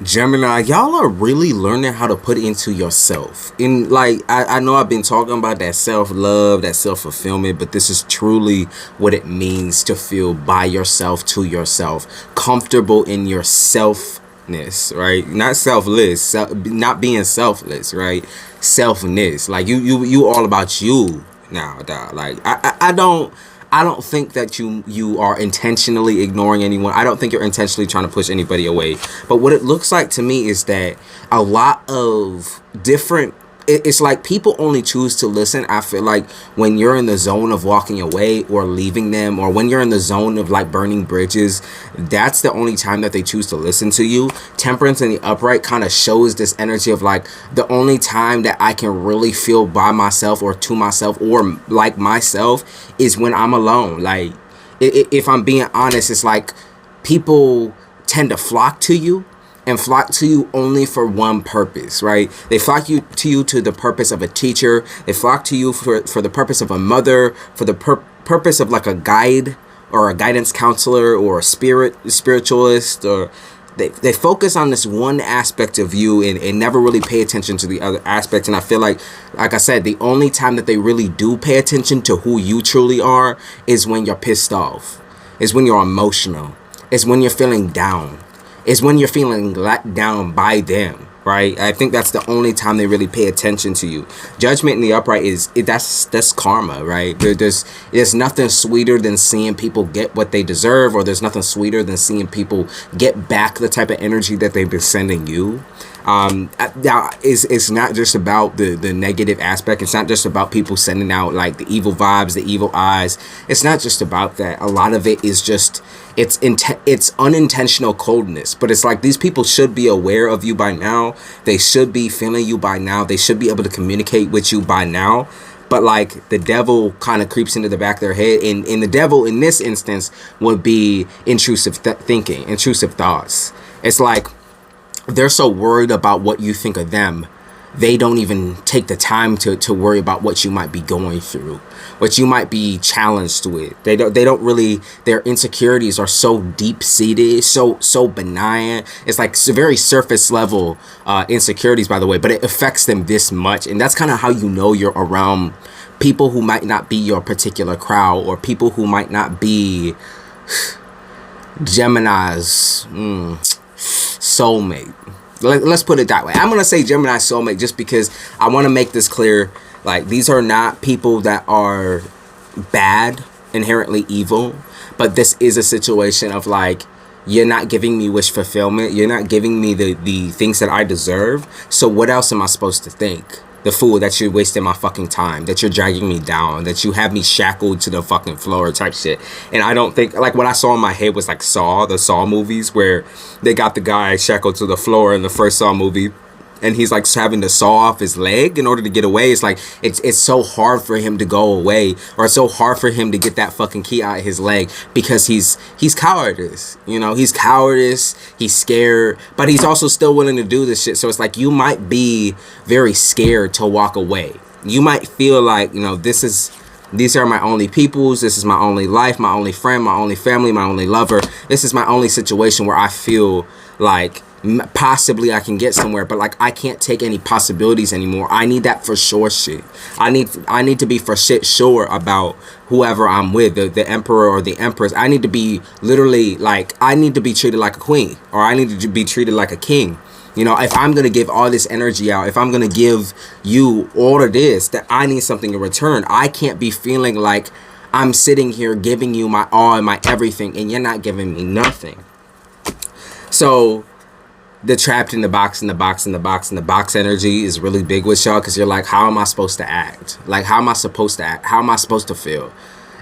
Gemini, y'all are really learning how to put into yourself. And like I know I've been talking about that self-love, that self-fulfillment, but this is truly what it means to feel by yourself, to yourself, comfortable in your selfness, right? Not selfless, not being selfless, right? Selfness. Like you all about you now, dog. Like I don't think that you are intentionally ignoring anyone. I don't think you're intentionally trying to push anybody away. But what it looks like to me is that a lot of different it's like people only choose to listen. I feel like when you're in the zone of walking away or leaving them, or when you're in the zone of like burning bridges, that's the only time that they choose to listen to you. Temperance in the upright kind of shows this energy of like the only time that I can really feel by myself or to myself or like myself is when I'm alone. Like if I'm being honest, it's like people tend to flock to you and flock to you only for one purpose, right? They flock to you to the purpose of a teacher. They flock to you for the purpose of a mother, for the purpose of like a guide or a guidance counselor or a spiritualist, or they focus on this one aspect of you and never really pay attention to the other aspects. And I feel like I said, the only time that they really do pay attention to who you truly are is when you're pissed off, is when you're emotional, is when you're feeling down, is when you're feeling let down by them, right? I think that's the only time they really pay attention to you. Judgment in the upright that's karma, right? There's nothing sweeter than seeing people get what they deserve, or there's nothing sweeter than seeing people get back the type of energy that they've been sending you. Now it's not just about the negative aspect. It's not just about people sending out like the evil vibes, the evil eyes. It's not just about that. A lot of it is just it's unintentional coldness. But it's like these people should be aware of you by now. They should be feeling you by now. They should be able to communicate with you by now. But like the devil kind of creeps into the back of their head, and the devil in this instance would be intrusive thinking, intrusive thoughts. It's like they're so worried about what you think of them, they don't even take the time to worry about what you might be going through, what you might be challenged with. They don't really, their insecurities are so deep seated, so benign. It's like very surface level insecurities, by the way, but it affects them this much. And that's kind of how you know you're around people who might not be your particular crowd, or people who might not be Gemini's soulmate. Let's put it that way. I'm gonna say Gemini soulmate just because I want to make this clear. Like, these are not people that are bad, inherently evil, but this is a situation of like, you're not giving me wish fulfillment. You're not giving me the things that I deserve. So what else am I supposed to think? The fool that you're wasting my fucking time, that you're dragging me down, that you have me shackled to the fucking floor type shit. And I don't think, like, what I saw in my head was like the Saw movies, where they got the guy shackled to the floor in the first Saw movie, and he's like having to saw off his leg in order to get away. It's like it's so hard for him to go away, or it's so hard for him to get that fucking key out of his leg, because he's cowardice. You know, he's cowardice, he's scared, but he's also still willing to do this shit. So it's like, you might be very scared to walk away. You might feel like, you know, these are my only peoples, this is my only life, my only friend, my only family, my only lover. This is my only situation where I feel like possibly I can get somewhere, but like I can't take any possibilities anymore. I need that for sure shit. I need to be for shit sure about whoever I'm with, the emperor or the empress. I need to be literally like, I need to be treated like a queen, or I need to be treated like a king. You know, if I'm going to give all this energy out, if I'm going to give you all of this, that I need something in return. I can't be feeling like I'm sitting here giving you my all and my everything, and you're not giving me nothing. So the trapped in the box energy is really big with y'all, because you're like, how am I supposed to act? Like, how am I supposed to act? How am I supposed to feel?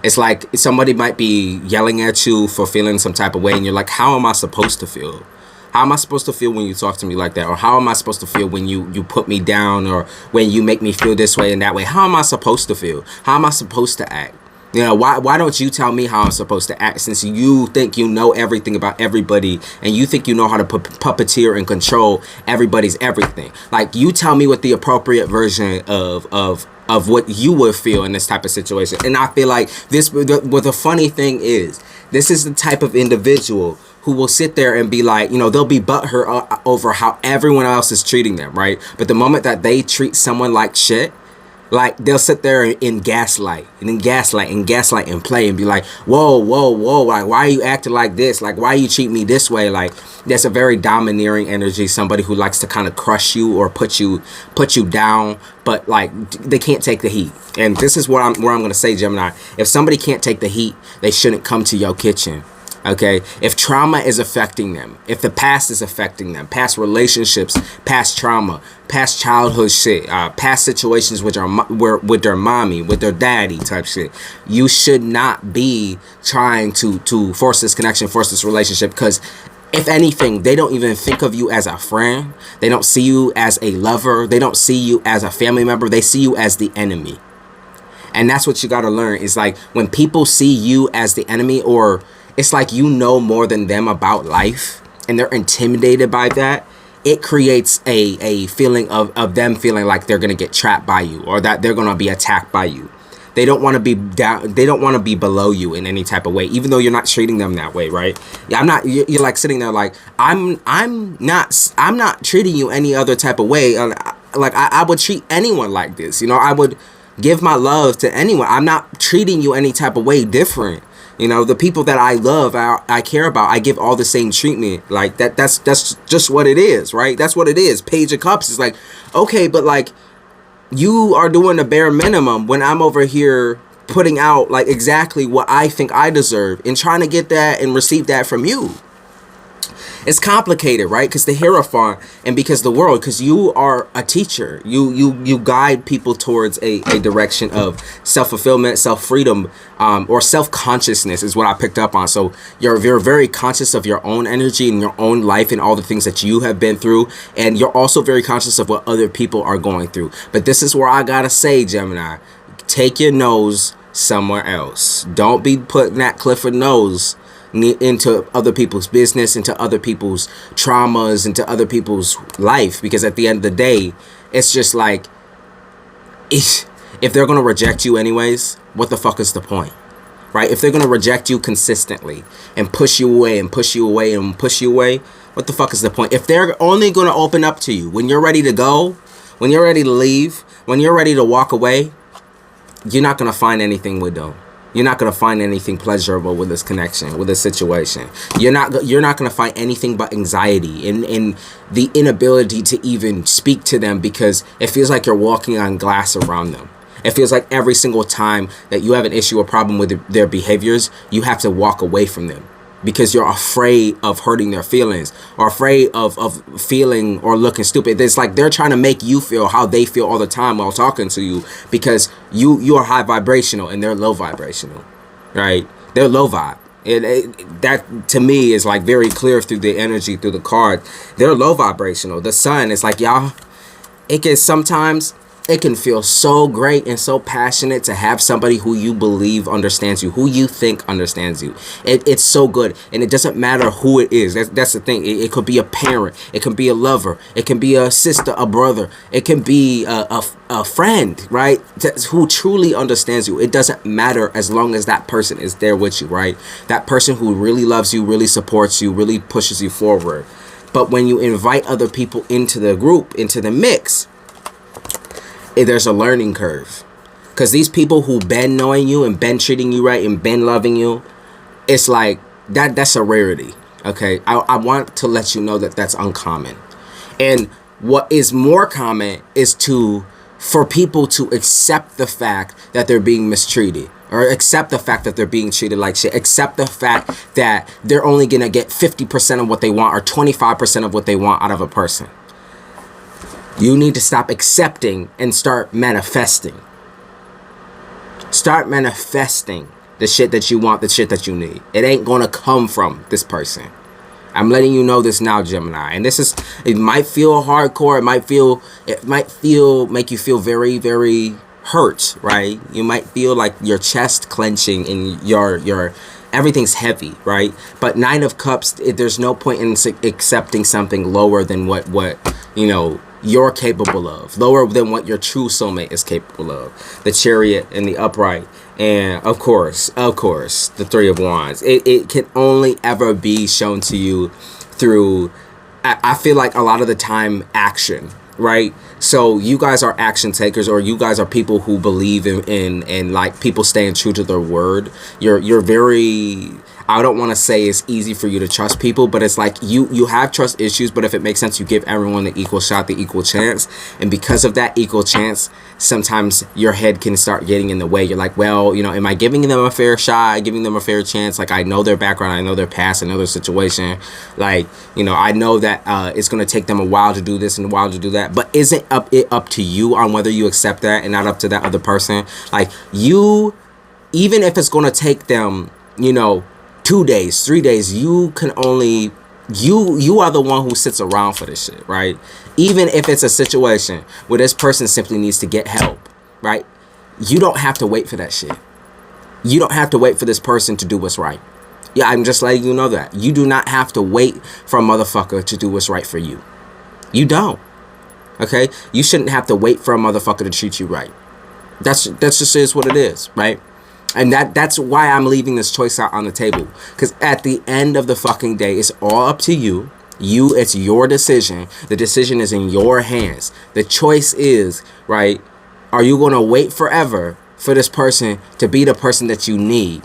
It's like somebody might be yelling at you for feeling some type of way, and you're like, how am I supposed to feel? How am I supposed to feel when you talk to me like that? Or how am I supposed to feel when you put me down, or when you make me feel this way and that way? How am I supposed to feel? How am I supposed to act? You know, why don't you tell me how I'm supposed to act, since you think you know everything about everybody, and you think you know how to puppeteer and control everybody's everything. Like, you tell me what the appropriate version of what you would feel in this type of situation. And I feel like the funny thing is, this is the type of individual who will sit there and be like, you know, they'll be butthurt over how everyone else is treating them, right? But the moment that they treat someone like shit, like they'll sit there and gaslight and play and be like, whoa, like why are you acting like this? Like why you treat me this way? Like that's a very domineering energy, somebody who likes to kind of crush you or put you down, but like they can't take the heat. And this is where I'm gonna say, Gemini, if somebody can't take the heat, they shouldn't come to your kitchen. Okay, if trauma is affecting them, if the past is affecting them, past relationships, past trauma, past childhood shit, past situations with with their mommy, with their daddy type shit, you should not be trying to force this connection, force this relationship, because if anything, they don't even think of you as a friend. They don't see you as a lover. They don't see you as a family member. They see you as the enemy. And that's what you got to learn, is like when people see you as the enemy, or it's like you know more than them about life and they're intimidated by that, it creates a feeling of them feeling like they're going to get trapped by you, or that they're going to be attacked by you. They don't want to be down. They don't want to be below you in any type of way, even though you're not treating them that way, right? I'm not. You're like sitting there like I'm not treating you any other type of way. Like I would treat anyone like this. You know, I would give my love to anyone. I'm not treating you any type of way different. You know, the people that I love, I care about, I give all the same treatment. Like that's just what it is, right? That's what it is. Page of Cups is like, okay, but like you are doing the bare minimum when I'm over here putting out like exactly what I think I deserve and trying to get that and receive that from you. It's complicated, right? Because the Hierophant, and because the world, because you are a teacher, you guide people towards a direction of self-fulfillment, self-freedom, or self-consciousness is what I picked up on. So you're very conscious of your own energy and your own life and all the things that you have been through, and you're also very conscious of what other people are going through. But this is where I gotta say, Gemini, take your nose somewhere else. Don't be putting that Clifford nose into other people's business, into other people's traumas, into other people's life, because at the end of the day, it's just like, if they're gonna reject you anyways, what the fuck is the point, right? If they're gonna reject you consistently and push you away and push you away and push you away, what the fuck is the point? If they're only gonna open up to you when you're ready to go, when you're ready to leave, when you're ready to walk away, you're not gonna find anything with them. You're not going to find anything pleasurable with this connection, with this situation. You're not going to find anything but anxiety and the inability to even speak to them, because it feels like you're walking on glass around them. It feels like every single time that you have an issue or problem with their behaviors, you have to walk away from them, because you're afraid of hurting their feelings, or afraid of feeling or looking stupid. It's like they're trying to make you feel how they feel all the time while talking to you, because you are high vibrational and they're low vibrational, right? They're low vibe. That to me is like very clear through the energy, through the card. They're low vibrational. The sun is like, y'all, it can feel so great and so passionate to have somebody who you believe understands you, who you think understands you. It's so good. And it doesn't matter who it is. That's the thing. It could be a parent. It can be a lover. It can be a sister, a brother. It can be a friend, right? Who truly understands you. It doesn't matter as long as that person is there with you, right? That person who really loves you, really supports you, really pushes you forward. But when you invite other people into the group, into the mix, there's a learning curve, because these people who been knowing you and been treating you right and been loving you, it's like that's a rarity. Okay, I want to let you know that that's uncommon. And what is more common is for people to accept the fact that they're being mistreated, or accept the fact that they're being treated like shit, accept the fact that they're only gonna get 50% of what they want or 25% of what they want out of a person. You need to stop accepting and start manifesting. Start manifesting the shit that you want, the shit that you need. It ain't gonna come from this person. I'm letting you know this now, Gemini. And it might feel hardcore. It might make you feel very, very hurt, right? You might feel like your chest clenching and your everything's heavy, right? But Nine of Cups, there's no point in accepting something lower than what you're capable of, lower than what your true soulmate is capable of. The Chariot and the Upright, and of course, the Three of Wands. It can only ever be shown to you through, I feel like a lot of the time, action, right? So you guys are action takers, or you guys are people who believe in like people staying true to their word. You're very, I don't want to say it's easy for you to trust people, but it's like you have trust issues, but if it makes sense, you give everyone the equal shot, the equal chance. And because of that equal chance, sometimes your head can start getting in the way. You're like, well, you know, am I giving them a fair shot, giving them a fair chance? Like, I know their background, I know their past, I know their situation. Like, you know, I know that it's going to take them a while to do this and a while to do that. But isn't it up to you on whether you accept that, and not up to that other person? Like, you, even if it's going to take them, you know, 2 days, 3 days, you can only, you are the one who sits around for this shit, right? Even if it's a situation where this person simply needs to get help, right? You don't have to wait for that shit. You don't have to wait for this person to do what's right. Yeah, I'm just letting you know that. You do not have to wait for a motherfucker to do what's right for you. You don't. Okay? You shouldn't have to wait for a motherfucker to treat you right. That's just is what it is, right? And that's why I'm leaving this choice out on the table. Because at the end of the fucking day, it's all up to you. It's your decision. The decision is in your hands. The choice is, right, are you going to wait forever for this person to be the person that you need?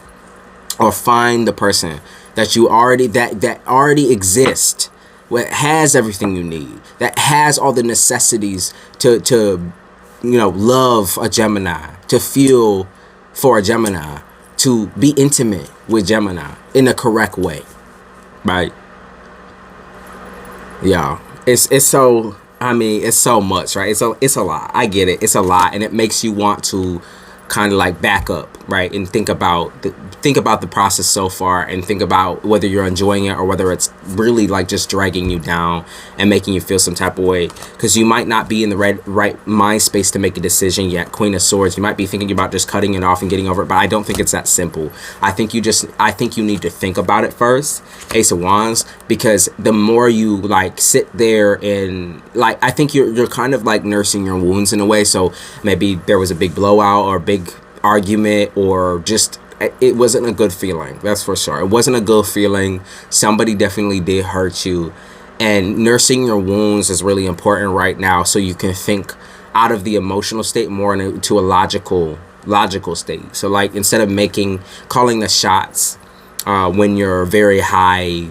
Or find the person that you already, that already exists, that has everything you need, that has all the necessities to you know, love a Gemini, to feel for a Gemini, to be intimate with Gemini in the correct way, right? Yeah, it's so, I mean, it's so much, right? It's a lot. I get it. It's a lot, and it makes you want to kind of like back up, right, and think about the process so far, and think about whether you're enjoying it or whether it's really like just dragging you down and making you feel some type of way, because you might not be in the right mind space to make a decision yet. Queen of Swords, you might be thinking about just cutting it off and getting over it, but I don't think it's that simple. I think you need to think about it first. Ace of Wands, because the more you like sit there and like, I think you're kind of like nursing your wounds in a way. So maybe there was a big blowout or a big argument, or just it wasn't a good feeling. That's for sure. It wasn't a good feeling. Somebody definitely did hurt you, and nursing your wounds is really important right now, so you can think out of the emotional state more into a logical state. So like, instead of calling the shots when you're very high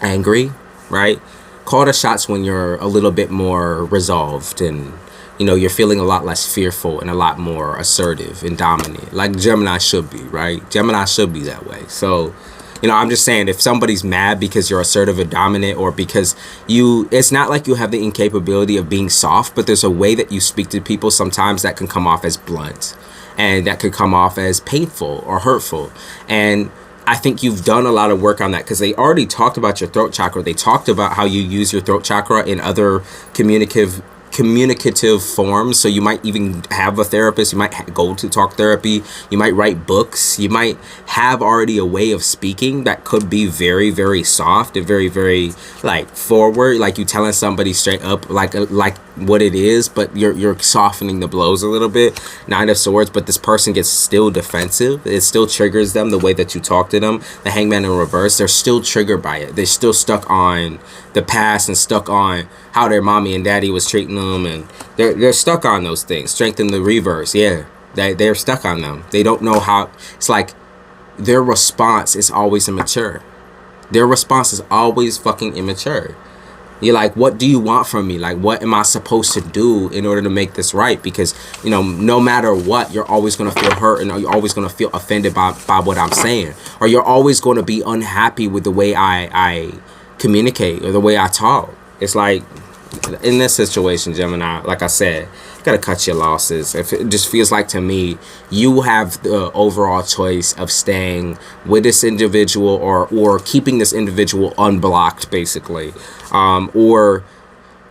angry, right, call the shots when you're a little bit more resolved, and you know, you're feeling a lot less fearful and a lot more assertive and dominant, like Gemini should be, right? Gemini should be that way. So, you know, I'm just saying, if somebody's mad because you're assertive and dominant, or because it's not like you have the incapability of being soft, but there's a way that you speak to people sometimes that can come off as blunt, and that could come off as painful or hurtful. And I think you've done a lot of work on that, because they already talked about your throat chakra. They talked about how you use your throat chakra in other communicative forms. So you might even have a therapist, you might go to talk therapy, you might write books, you might have already a way of speaking that could be very, very soft and very, very like forward, like you telling somebody straight up like what it is, but you're softening the blows a little bit. Nine of Swords, but this person gets still defensive. It still triggers them the way that you talk to them. The Hangman in reverse, they're still triggered by it. They're still stuck on the past and stuck on how their mommy and daddy was treating them, and they're stuck on those things. Strength in the reverse, yeah, they're stuck on them. They don't know how. It's like their response is always immature. Their response is always fucking immature. You're like, what do you want from me? Like, what am I supposed to do in order to make this right? Because, you know, no matter what, you're always going to feel hurt, and you're always going to feel offended by what I'm saying, or you're always going to be unhappy with the way I communicate or the way I talk. It's like, in this situation, Gemini, like I said, you gotta cut your losses. If it just feels like, to me, you have the overall choice of staying with this individual or keeping this individual unblocked, basically, or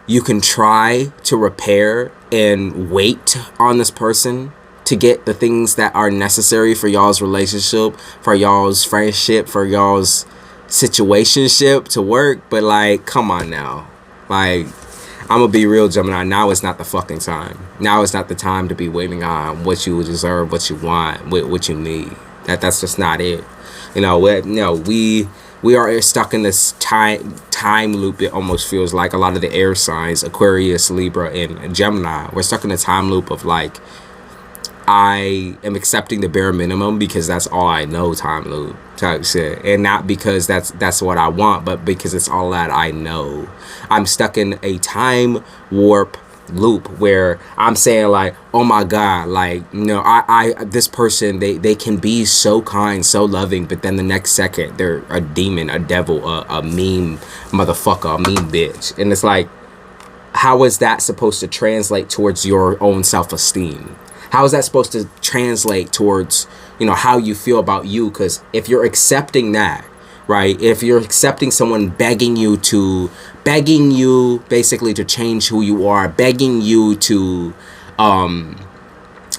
you can try to repair and wait on this person to get the things that are necessary for y'all's relationship, for y'all's friendship, for y'all's situationship to work. But like, come on now, like, I'm gonna be real, Gemini. Now is not the fucking time. Now is not the time to be waiting on what you deserve, what you want, what you need. That's just not it. You know, we are stuck in this time loop. It almost feels like a lot of the air signs, Aquarius, Libra, and Gemini. We're stuck in a time loop of like, I am accepting the bare minimum because that's all I know, time loop type shit, and not because that's what I want, but because it's all that I know. I'm stuck in a time warp loop where I'm saying like, oh my god, like, you know, I this person, they can be so kind, so loving, but then the next second they're a demon, a devil, a mean motherfucker, a mean bitch. And it's like, how is that supposed to translate towards your own self-esteem? How is that supposed to translate towards, you know, how you feel about you? Because if you're accepting that, right, if you're accepting someone begging you basically to change who you are, begging you to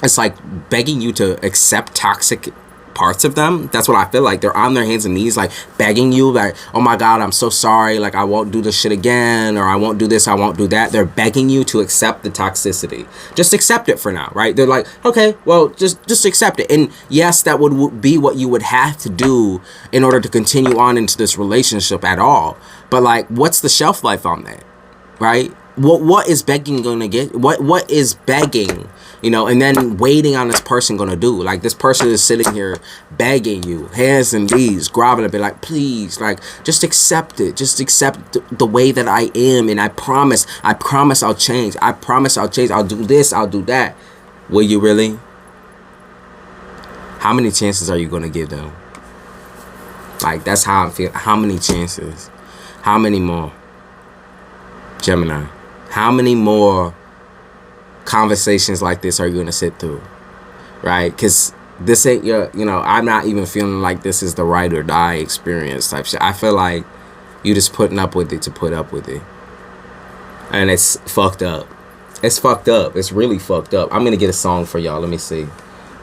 it's like begging you to accept toxic parts of them. That's what I feel like. They're on their hands and knees, like begging you, like, oh my god, I'm so sorry, like I won't do this shit again, or I won't do this, I won't do that. They're begging you to accept the toxicity. Just accept it for now, right? They're like, okay, well, just accept it. And yes, that would be what you would have to do in order to continue on into this relationship at all. But like, what's the shelf life on that, right? What is begging gonna get? What is begging, you know, and then waiting on this person gonna do? Like, this person is sitting here begging you, hands and knees, groveling, be like, please, like, just accept it. Just accept the way that I am, and I promise I'll change. I promise I'll change. I'll do this, I'll do that. Will you really? How many chances are you gonna give them? Like, that's how I'm feeling. How many chances? How many more? Gemini. How many more conversations like this are you going to sit through? Right? Because this ain't your, you know, I'm not even feeling like this is the ride or die experience type shit. I feel like you just putting up with it to put up with it. And it's fucked up. It's fucked up. It's really fucked up. I'm going to get a song for y'all. Let me see.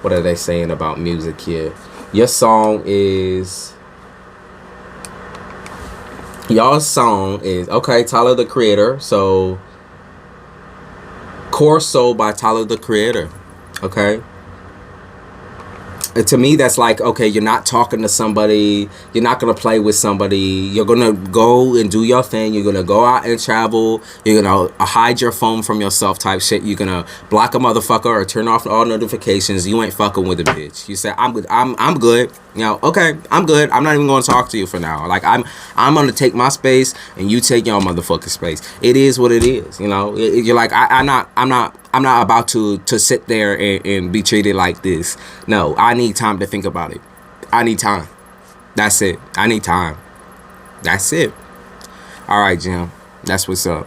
What are they saying about music here? Your song is... Y'all's song is, okay, Tyler the Creator. So, Core Soul by Tyler the Creator. Okay. And to me, that's like, okay, you're not talking to somebody. You're not going to play with somebody. You're going to go and do your thing. You're going to go out and travel. You're going to hide your phone from yourself type shit. You're going to block a motherfucker or turn off all notifications. You ain't fucking with a bitch. You say, I'm good. I'm good. You know, okay, I'm good. I'm not even going to talk to you for now. Like, I'm going to take my space and you take your motherfucking space. It is what it is. You know, you're like, I'm not about to sit there and be treated like this. No, I need time to think about it. I need time. That's it. I need time. That's it. All right, Jim. That's what's up.